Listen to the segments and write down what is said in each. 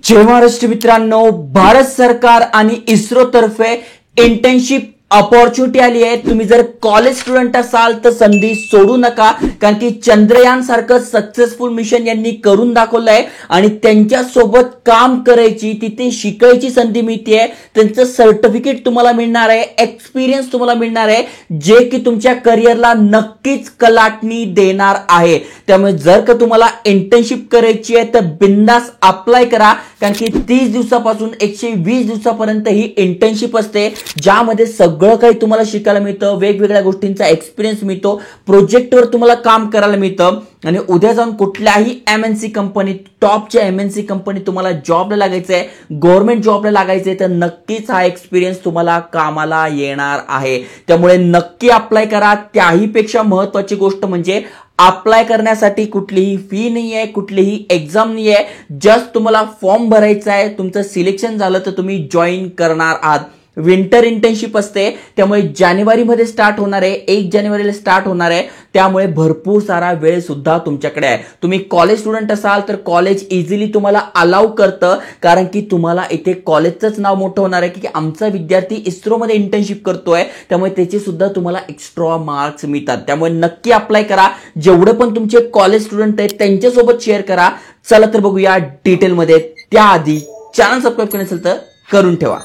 जय महाराष्ट्र मित्रांनो, भारत सरकार आणि इस्रो तर्फे इंटर्नशिप अपॉर्च्युनिटी आली आहे। तुम्ही जर कॉलेज स्टुडंट असाल तर संधी सोडू नका, कारण की चंद्रयान सारखं सक्सेसफुल मिशन यांनी करून दाखवलंय आणि त्यांच्या सोबत काम करायची, तिथे शिकायची संधी मिळते। त्यांचं सर्टिफिकेट तुम्हाला मिळणार आहे, एक्सपिरियन्स तुम्हाला मिळणार आहे, जे की तुमच्या करिअरला नक्कीच कलाटणी देणार आहे। त्यामुळे जर का तुम्हाला इंटर्नशिप करायची आहे तर बिंदास अप्लाय करा, कारण की 30 दिवसापासून 120 दिवसापर्यंत ही इंटर्नशिप असते, ज्यामध्ये सगळं काही तुम्हाला शिकायला मिळतं, वेगवेगळ्या गोष्टींचा एक्सपिरियन्स मिळतो, प्रोजेक्टवर तुम्हाला काम करायला मिळतं आणि उद्या जाऊन कुठल्याही एमएनसी कंपनी, टॉपच्या एमएनसी कंपनी तुम्हाला जॉबला लागायचं आहे, गव्हर्नमेंट जॉबला लागायचं आहे, तर नक्कीच हा एक्सपिरियन्स तुम्हाला कामाला येणार आहे। त्यामुळे नक्की अप्लाय करा। त्याही पेक्षा महत्त्वाची गोष्ट म्हणजे अप्लाय करण्यासाठी कुठलीही फी नाही आहे, कुठलीही एक्झाम नाही आहे, जस्ट तुम्हाला फॉर्म भरायचा आहे। तुमचं सिलेक्शन झालं तर तुम्ही जॉईन करणार आहात। विंटर इंटर्नशिप असते, त्यामुळे जानेवारीमध्ये स्टार्ट होणार आहे, 1 जानेवारीला स्टार्ट होणार आहे, त्यामुळे भरपूर सारा वेळ सुद्धा तुमच्याकडे आहे। तुम्ही कॉलेज स्टुडंट असाल तर कॉलेज इझिली तुम्हाला अलाउ करतं, कारण की तुम्हाला इथे कॉलेजचंच नाव मोठं होणार आहे की आमचा विद्यार्थी इस्रोमध्ये इंटर्नशिप करतोय, त्यामुळे त्याचे सुद्धा तुम्हाला एक्स्ट्रा मार्क्स मिळतात। त्यामुळे नक्की अप्लाय करा। जेवढे पण तुमचे कॉलेज स्टुडंट आहेत त्यांच्यासोबत शेअर करा। चला तर बघूया डिटेलमध्ये। त्याआधी चॅनल सबस्क्राईब करायचं असेल तर करून ठेवा।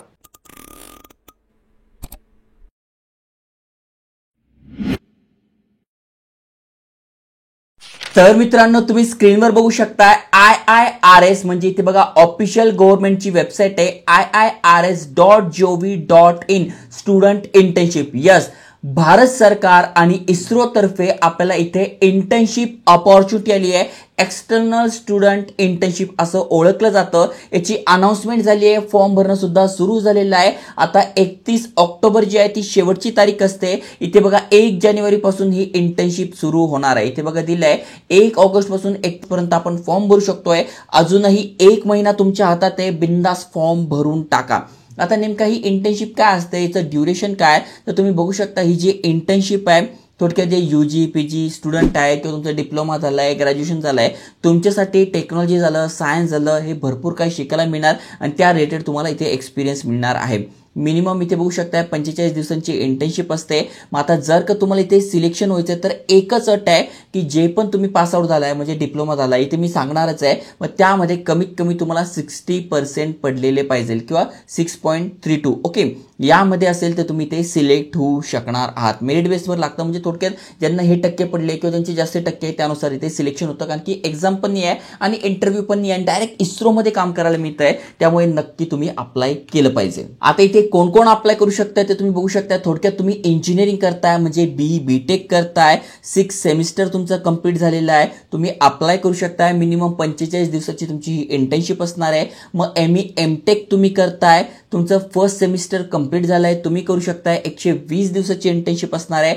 तर मित्रांनो, तुम्ही स्क्रीनवर बघू शकता IIRS म्हणजे इथे बघा ऑफिशियल गव्हर्नमेंटची वेबसाईट आहे iirs.gov.in student internship. Yes, Bharat सरकार आणि इस्रो तर्फे आपल्याला इथे इंटर्नशिप अपॉर्च्युनिटी आली आहे। एक्सटर्नल स्टुडंट इंटर्नशिप असं ओळखलं जातं। याची अनाउन्समेंट झाली आहे, फॉर्म भरणं सुद्धा सुरू झालेलं आहे। आता 31 ऑक्टोबर जी आहे ती शेवटची तारीख असते। इथे बघा 1 जानेवारी पासून ही इंटर्नशिप सुरू होणार आहे। इथे बघा दिलंय 1 ऑगस्ट पासून 1 पर्यंत आपण फॉर्म भरू शकतोय। अजूनही 1 महिना तुमच्या हातात आहे, बिंदास फॉर्म भरून टाका। आता नेमका ही इंटर्नशिप काय असते, याचं ड्युरेशन काय, तर तुम्ही बघू शकता ही जी इंटर्नशिप आहे थोडक्यात जे UG PG स्टुडंट आहे किंवा तुमचा डिप्लोमा झालाय, ग्रॅज्युएशन झालंय, तुमच्यासाठी टेक्नॉलॉजी झालं, सायन्स झालं, हे भरपूर काही शिकायला मिळणार आणि त्या रिलेटेड तुम्हाला इथे एक्सपिरियन्स मिळणार आहे। मिनिमम इथे बघू शकता 45 दिवसांची इंटर्नशिप असते। मग आता जर का तुम्हाला इथे सिलेक्शन व्हायचं तर एकच अट आहे की जे पण तुम्ही पास आउट झालाय म्हणजे डिप्लोमा झालाय, इथे मी सांगणारच आहे, मग त्यामध्ये कमीत कमी तुम्हाला 60% पडलेले पाहिजे किंवा 6.32। ओके, यामध्ये असेल तर तुम्ही ते सिलेक्ट होऊ शकणार आहात। मेरिट बेसवर लागतं, म्हणजे थोडक्यात ज्यांना हे टक्के पडले किंवा त्यांचे जास्त टक्के आहे त्यानुसार इथे सिलेक्शन होतं, कारण की एक्झाम पण नाही आहे आणि इंटरव्ह्यू पण नाही आहे, डायरेक्ट इस्रोमध्ये काम करायला मिळत आहे। त्यामुळे नक्की तुम्ही अप्लाय केलं पाहिजे। आता इथे कोण कोण अप्लाय करू शकताय ते तुम्ही बघू शकता। थोडक्यात तुम्ही इंजिनिअरिंग करताय म्हणजे BTech करताय, 6 सेमिस्टर तुमचं कंप्लीट झालेलं आहे, तुम्ही अप्लाय करू शकताय। मिनिमम 45 दिवसाची तुमची ही इंटर्नशिप असणार आहे। मग ME MTech तुम्ही करताय, तुमचं फर्स्ट सेमिस्टर कंप्लीट झालंय, तुम्ही करू शकताय, 120 दिवसाची इंटर्नशिप असणार आहे।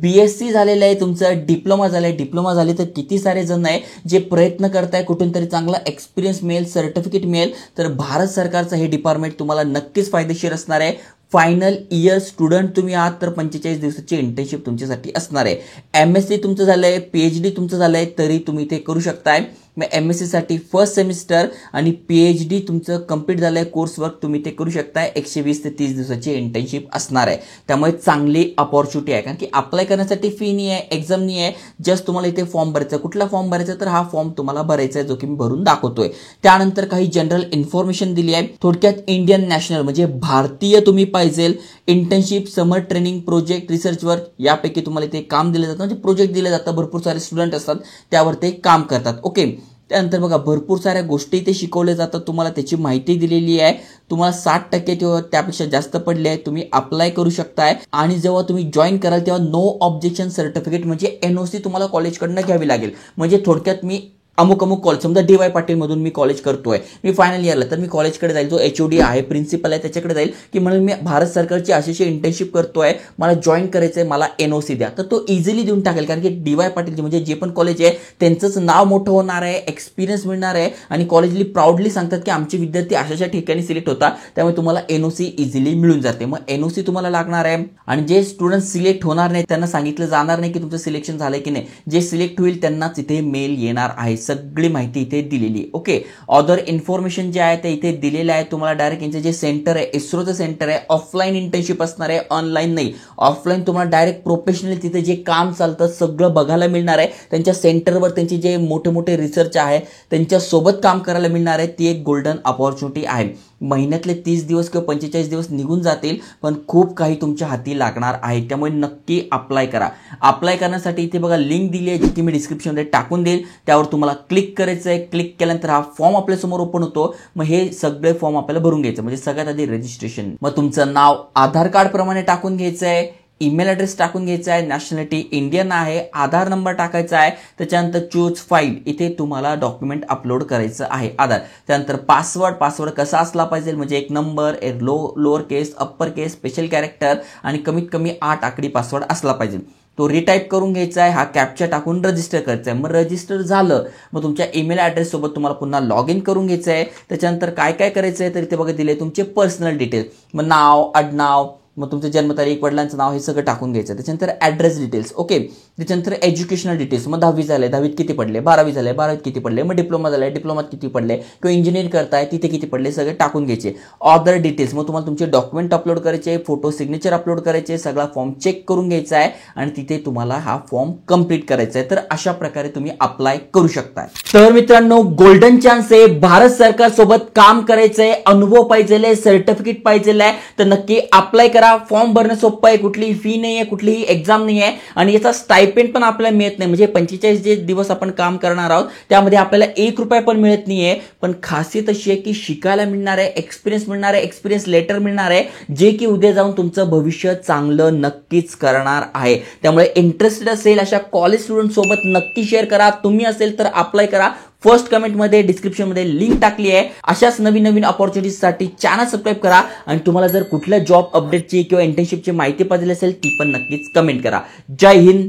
BSc झालेलं आहे तुमचं, डिप्लोमा झालंय, डिप्लोमा झाले तर किती सारे जण आहे जे प्रयत्न करताय कुठून तरी चांगला एक्सपिरियन्स मिळेल, सर्टिफिकेट मिळेल, तर भारत सरकारचं हे डिपार्टमेंट तुम्हाला नक्कीच फायदेशीर असणार आहे। फायनल इयर स्टुडंट तुम्ही आहात तर 45 दिवसाची इंटर्नशिप तुमच्यासाठी असणार आहे। MSc तुमचं झालंय, PhD तुमचं झालंय तरी तुम्ही ते करू शकताय। मग MSc साठी फर्स्ट सेमिस्टर आणि PhD तुमचं कंप्लीट झालंय, कोर्स वर्क तुम्ही ते करू शकताय। 120 ते 30 दिवसाची इंटर्नशिप असणार आहे, त्यामुळे चांगली अपॉर्च्युनिटी आहे, कारण की अप्लाय करण्यासाठी फी नाही आहे, एक्झाम नाही आहे, जस्ट तुम्हाला इथे फॉर्म भरायचा। कुठला फॉर्म भरायचा तर हा फॉर्म तुम्हाला भरायचा आहे जो की मी भरून दाखवतोय। त्यानंतर काही जनरल इन्फॉर्मेशन दिली आहे। थोडक्यात इंडियन नॅशनल म्हणजे भारतीय तुम्ही पाहिजे, इंटर्नशिप, समर ट्रेनिंग, प्रोजेक्ट, रिसर्च वर्क यापैकी तुम्हाला इथे काम दिलं जातं, म्हणजे प्रोजेक्ट दिले जातं, भरपूर सारे स्टुडंट असतात त्यावर ते काम करतात। ओके, त्यानंतर बघा भरपूर साऱ्या गोष्टी इथे शिकवल्या जातात, तुम्हाला त्याची माहिती दिलेली आहे। तुम्हाला 60% किंवा त्यापेक्षा जास्त पडले आहे, तुम्ही अप्लाय करू शकताय आणि जेव्हा तुम्ही जॉईन कराल तेव्हा नो ऑब्जेक्शन सर्टिफिकेट म्हणजे NOC तुम्हाला कॉलेजकडनं घ्यावी लागेल। म्हणजे थोडक्यात मी अमुक कॉलेज, समजा DY पाटील मधून मी कॉलेज करतोय, मी फायनल इयरला, तर मी कॉलेजकडे जाईल, जो HOD आहे, प्रिन्सिपल आहे, त्याच्याकडे जाईल की म्हणून मी भारत सरकारची अशी इंटर्नशिप करतोय, मला जॉईन करायचंय, मला NOC द्या, तर तो इझिली देऊन टाकेल, कारण की DY पाटील म्हणजे जे पण कॉलेज आहे त्यांचंच नाव मोठं होणार आहे, एक्सपिरियन्स मिळणार आहे आणि कॉलेजली प्राऊडली सांगतात की आमचे विद्यार्थी अशा ठिकाणी सिलेक्ट होता, त्यामुळे तुम्हाला NOC इझिली मिळून जाते। मग NOC तुम्हाला लागणार आहे आणि जे स्टुडंट सिलेक्ट होणार नाही त्यांना सांगितलं जाणार नाही की तुमचं सिलेक्शन झालंय की नाही, जे सिलेक्ट होईल त्यांनाच इथे मेल येणार आहे। सगळी माहिती इथे दिलेली आहे. ओके, अदर इन्फॉर्मेशन जे आहे ते इथे दिलेलं आहे. तुम्हाला डायरेक्ट यांचं जे सेंटर आहे, इस्रोचं सेंटर आहे, ऑफलाईन इंटर्नशिप असणार आहे, ऑनलाईन नाही. ऑफलाईन तुम्हाला डायरेक्ट प्रोफेशनली तिथे जे काम चालतं सगळं बघायला मिळणार आहे. त्यांच्या सेंटरवर त्यांचे जे मोठे मोठे रिसर्च आहे त्यांच्यासोबत काम करायला मिळणार आहे. ती एक गोल्डन अपॉर्च्युनिटी आहे. महिन्यातले 30 दिवस किंवा 45 दिवस निघून जातील, पण खूप काही तुमच्या हाती लागणार आहे. त्यामुळे नक्की अप्लाय करा. अप्लाय करण्यासाठी इथे बघा लिंक दिली आहे, जी की मी डिस्क्रिप्शनमध्ये टाकून देईल. त्यावर तुम्हाला क्लिक करायचं आहे. क्लिक केल्यानंतर हा फॉर्म आपल्यासमोर ओपन होतो. मग हे सगळे फॉर्म आपल्याला भरून घ्यायचं. म्हणजे सगळ्यात आधी रजिस्ट्रेशन, मग तुमचं नाव आधार कार्ड प्रमाणे टाकून घ्यायचं आहे, ईमेल ॲड्रेस टाकून घ्यायचा आहे, नॅशनॅलिटी इंडियन आहे, आधार नंबर टाकायचा आहे. त्याच्यानंतर चूज फाईल, इथे तुम्हाला डॉक्युमेंट अपलोड करायचं आहे आधार. त्यानंतर पासवर्ड कसा असला पाहिजे, म्हणजे एक नंबर, एक लोअर केस, अप्पर केस, स्पेशल कॅरेक्टर आणि कमीत कमी 8 आकडी पासवर्ड असला पाहिजे. तो रिटाईप करून घ्यायचा आहे. हा कॅप्चा टाकून रजिस्टर करायचा आहे. मग रजिस्टर झालं, मग तुमच्या ईमेल ॲड्रेस सोबत तुम्हाला पुन्हा लॉग इन करून घ्यायचं आहे. त्याच्यानंतर काय काय करायचं आहे तर इथे बघा दिले तुमचे पर्सनल डिटेल्स, मग नाव, आडनाव, मग तुमचं जन्मतारीख, वडिलांचं नाव, हे सगळं टाकून घ्यायचं. त्याच्यानंतर ॲड्रेस डिटेल्स. ओके, त्याच्यानंतर एज्युकेशनल डिटेल्स, मग 10वी झाले, 10वीत किती पडले, 12वी झाले, 12वीत किती पडले, मग डिप्लोमा झालाय, डिप्लोमात किती पडले, किंवा इंजिनिअरिंग करताय तिथे किती पडले, सगळे टाकून घ्यायचे. ऑदर डिटेल्स, मग तुम्हाला तुमचे डॉक्युमेंट अपलोड करायचे, फोटो सिग्नेचर अपलोड करायचे, सगळा फॉर्म चेक करून घ्यायचा आहे आणि तिथे तुम्हाला हा फॉर्म कंप्लीट करायचा आहे. तर अशा प्रकारे तुम्ही अप्लाय करू शकता. तर मित्रांनो, गोल्डन चान्स आहे. भारत सरकार सोबत काम करायचंय, अनुभव पाहिजे, सर्टिफिकेट पाहिजे आहे, तर नक्की अप्लाय करा. फॉर्म भरणं सोपं आहे, कुठलीही फी नाही आहे, कुठलीही एक्झाम नाही आहे आणि याचा स्टायपेंड पण आपल्याला मिळत नाही. म्हणजे 45 जे दिवस आपण काम करणार आहोत त्यामध्ये आपल्याला 1 रुपया पण मिळत नाहीये. पण खासियत अशी आहे की शिकायला मिळणार आहे, एक्सपिरियन्स मिळणार आहे, एक्सपिरियन्स लेटर मिळणार आहे, जे की उद्या जाऊन तुमचं भविष्य चांगलं नक्कीच करणार आहे. त्यामुळे इंटरेस्टेड असेल अशा कॉलेज स्टुडंट सोबत नक्की शेअर करा. तुम्ही असेल तर अप्लाय करा. फर्स्ट कमेंटमध्ये, डिस्क्रिप्शनमध्ये लिंक टाकली आहे. अशाच नवीन अपॉर्च्युनिटीजसाठी चॅनल सबस्क्राईब करा आणि तुम्हाला जर कुठल्या जॉब अपडेटची किंवा इंटर्नशिपची माहिती पाहिजे असेल ती पण नक्कीच कमेंट करा. जय हिंद,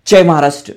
जय महाराष्ट्र.